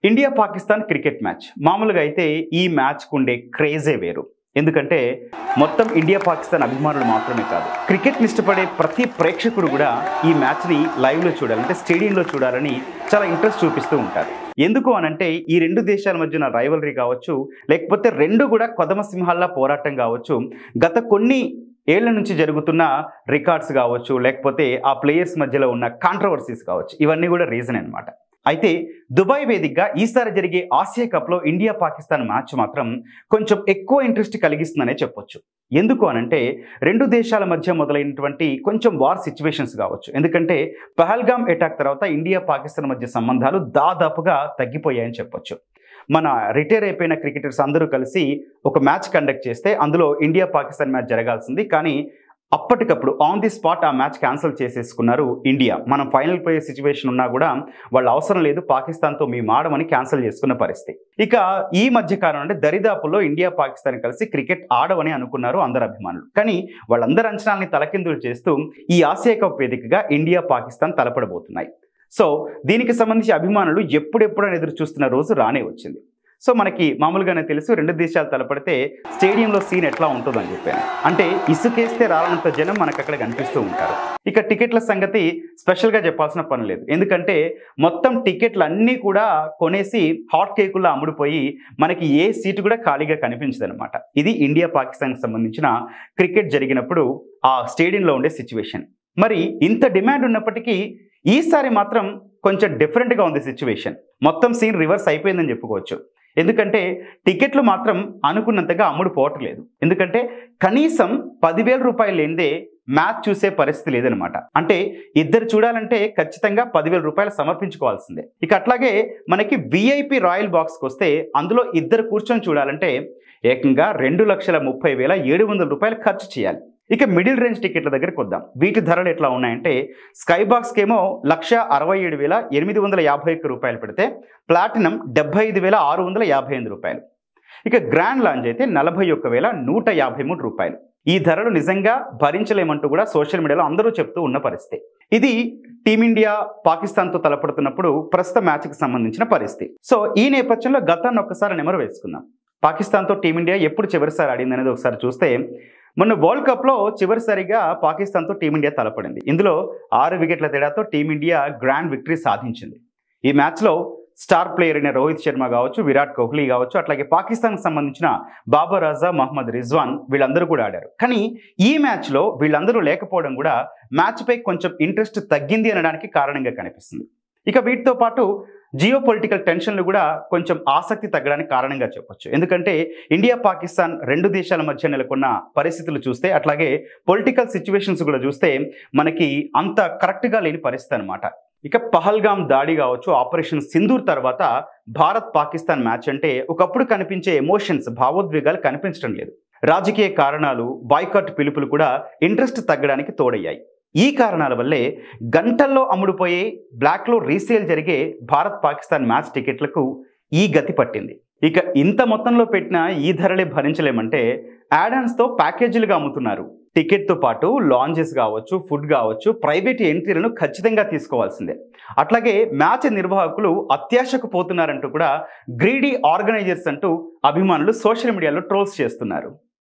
India Pakistan cricket match మామూలుగా అయితే ఈ మ్యాచ్కు ఉండే క్రేజే వేరు. ఎందుకంటే మొత్తం ఇండియా పాకిస్తాన్ అభిమానులు మాత్రమే కాదు, క్రికెట్ని ఇష్టపడే ప్రతి ప్రేక్షకుడు కూడా ఈ మ్యాచ్ని లైవ్లో చూడాలంటే స్టేడియంలో చూడాలని చాలా ఇంట్రెస్ట్ చూపిస్తూ ఉంటారు. ఎందుకు అనంటే ఈ రెండు దేశాల మధ్యన రైవలరీ కావచ్చు, లేకపోతే రెండు కూడా కొదమ సింహాల్లా పోరాటం కావచ్చు, గత కొన్ని ఏళ్ల నుంచి జరుగుతున్న రికార్డ్స్ కావచ్చు, లేకపోతే ఆ ప్లేయర్స్ మధ్యలో ఉన్న కాంట్రవర్సీస్ కావచ్చు, ఇవన్నీ కూడా రీజన్ అన్నమాట. అయితే దుబాయ్ వేదికగా ఈసారి జరిగే ఆసియా కప్లో ఇండియా పాకిస్తాన్ మ్యాచ్ మాత్రం కొంచెం ఎక్కువ ఇంట్రెస్ట్ కలిగిస్తుందనే చెప్పొచ్చు. ఎందుకు అనంటే రెండు దేశాల మధ్య మొదలైనటువంటి కొంచెం వార్ సిచ్యువేషన్స్ కావచ్చు. ఎందుకంటే పహల్గామ్ అటాక్ తర్వాత ఇండియా పాకిస్తాన్ మధ్య సంబంధాలు దాదాపుగా తగ్గిపోయాయని చెప్పొచ్చు. మన రిటైర్ అయిపోయిన క్రికెటర్స్ అందరూ కలిసి ఒక మ్యాచ్ కండక్ట్ చేస్తే అందులో ఇండియా పాకిస్తాన్ మ్యాచ్ జరగాల్సింది, కానీ అప్పటికప్పుడు ఆన్ ది స్పాట్ ఆ మ్యాచ్ క్యాన్సిల్ చేసేసుకున్నారు ఇండియా. మనం ఫైనల్ పోయే సిచ్యువేషన్ ఉన్నా కూడా వాళ్ళు అవసరం లేదు, పాకిస్తాన్తో మేము ఆడమని క్యాన్సిల్ చేసుకున్న పరిస్థితి. ఇక ఈ మధ్య కాలం అంటే దరిదాపుల్లో ఇండియా పాకిస్తాన్ కలిసి క్రికెట్ ఆడమని అనుకున్నారు అందరు అభిమానులు. కానీ వాళ్ళందరి అంచనాల్ని తలకిందులు చేస్తూ ఈ ఆసియా కప్ వేదికగా ఇండియా పాకిస్తాన్ తలపడబోతున్నాయి. సో దీనికి సంబంధించి అభిమానులు ఎప్పుడెప్పుడని ఎదురు చూస్తున్న రోజు రానే వచ్చింది. సో మనకి మామూలుగానే తెలుసు, రెండు దేశాలు తలపడితే స్టేడియంలో సీన్ ఎట్లా ఉంటుందని చెప్పాను. అంటే ఇసుకేస్తే రాలనంత జనం మనకు అక్కడ కనిపిస్తూ ఉంటారు. ఇక టికెట్ల సంగతి స్పెషల్గా చెప్పాల్సిన పని లేదు, ఎందుకంటే మొత్తం టికెట్లు అన్నీ కూడా కొనేసి హాట్ కేకుల్లో అమ్ముడుపోయి మనకి ఏ సీటు కూడా ఖాళీగా కనిపించదు అనమాట. ఇది ఇండియా పాకిస్తాన్కి సంబంధించిన క్రికెట్ జరిగినప్పుడు ఆ స్టేడియంలో ఉండే సిచ్యువేషన్. మరి ఇంత డిమాండ్ ఉన్నప్పటికీ ఈసారి మాత్రం కొంచెం డిఫరెంట్గా ఉంది సిచ్యువేషన్. మొత్తం సీన్ రివర్స్ అయిపోయిందని చెప్పుకోవచ్చు. ఎందుకంటే టికెట్లు మాత్రం అనుకున్నంతగా అమ్ముడు పోవట్లేదు. ఎందుకంటే కనీసం 10,000 రూపాయలు లేనిదే మ్యాచ్ చూసే పరిస్థితి లేదనమాట. అంటే ఇద్దరు చూడాలంటే ఖచ్చితంగా 10,000 రూపాయలు సమర్పించుకోవాల్సిందే. ఇక అట్లాగే మనకి విఐపి రాయల్ బాక్స్కి వస్తే అందులో ఇద్దరు కూర్చొని చూడాలంటే ఏకంగా 2,30,700 రూపాయలు ఖర్చు చేయాలి. ఇక మిడిల్ రేంజ్ టికెట్ల దగ్గరికి వద్దాం. వీటి ధరలు ఎట్లా ఉన్నాయంటే స్కై బాక్స్కి ఏమో 1,67,851 రూపాయలు పెడితే ప్లాటినం 75,658 రూపాయలు. ఇక గ్రాండ్ లాంజ్ అయితే 41,153 రూపాయలు. ఈ ధరలు నిజంగా భరించలేమంటూ కూడా సోషల్ మీడియాలో అందరూ చెప్తూ ఉన్న పరిస్థితి. ఇది టీమిండియా పాకిస్తాన్తో తలపడుతున్నప్పుడు ప్రస్తుత మ్యాచ్కి సంబంధించిన పరిస్థితి. సో ఈ నేపథ్యంలో గతాన్ని ఒక్కసారి నెమరు వేసుకుందాం. పాకిస్తాన్తో టీమిండియా ఎప్పుడు చివరిసారి ఆడింది అనేది ఒకసారి చూస్తే మొన్న వరల్డ్ కప్లో చివరిసారిగా పాకిస్తాన్తో టీమిండియా తలపడింది. ఇందులో 6 వికెట్ల తేడాతో టీమిండియా గ్రాండ్ విక్టరీ సాధించింది. ఈ మ్యాచ్లో స్టార్ ప్లేయర్ అయిన రోహిత్ శర్మ కావచ్చు, విరాట్ కోహ్లీ కావచ్చు, అట్లాగే పాకిస్తాన్కి సంబంధించిన బాబర్ అజమ్, మహమ్మద్ రిజ్వాన్ వీళ్ళందరూ కూడా ఆడారు. కానీ ఈ మ్యాచ్లో వీళ్ళందరూ లేకపోవడం కూడా మ్యాచ్పై కొంచెం ఇంట్రెస్ట్ తగ్గింది అనడానికి కారణంగా కనిపిస్తుంది. ఇక వీటితో పాటు జియో పొలిటికల్ టెన్షన్లు కూడా కొంచెం ఆసక్తి తగ్గడానికి కారణంగా చెప్పొచ్చు. ఎందుకంటే ఇండియా పాకిస్తాన్ రెండు దేశాల మధ్య నెలకొన్న పరిస్థితులు చూస్తే, అట్లాగే పొలిటికల్ సిచ్యువేషన్స్ కూడా చూస్తే మనకి అంత కరెక్ట్గా లేని పరిస్థితి అనమాట. ఇక పహల్గామ్ దాడి కావచ్చు, ఆపరేషన్ సింధూర్ తర్వాత భారత్ పాకిస్తాన్ మ్యాచ్ అంటే ఒకప్పుడు కనిపించే ఎమోషన్స్, భావోద్వేగాలు కనిపించడం లేదు. రాజకీయ కారణాలు, బాయ్కాట్ పిలుపులు కూడా ఇంట్రెస్ట్ తగ్గడానికి తోడయ్యాయి. ఈ కారణాల వల్లే గంటల్లో అమ్ముడుపోయే, బ్లాక్లో రీసేల్ జరిగే భారత్ పాకిస్తాన్ మ్యాచ్ టికెట్లకు ఈ గతి పట్టింది. ఇక ఇంత మొత్తంలో పెట్టిన ఈ ధరలే భరించలేమంటే యాడాన్స్తో ప్యాకేజీలుగా అమ్ముతున్నారు. టికెట్తో పాటు లాంజెస్ కావచ్చు, ఫుడ్ కావచ్చు, ప్రైవేట్ ఎంట్రీలను ఖచ్చితంగా తీసుకోవాల్సిందే. అట్లాగే మ్యాచ్ నిర్వాహకులు అత్యాశకు పోతున్నారంటూ కూడా గ్రీడీ ఆర్గనైజర్స్ అంటూ అభిమానులు సోషల్ మీడియాలో ట్రోల్స్ చేస్తున్నారు.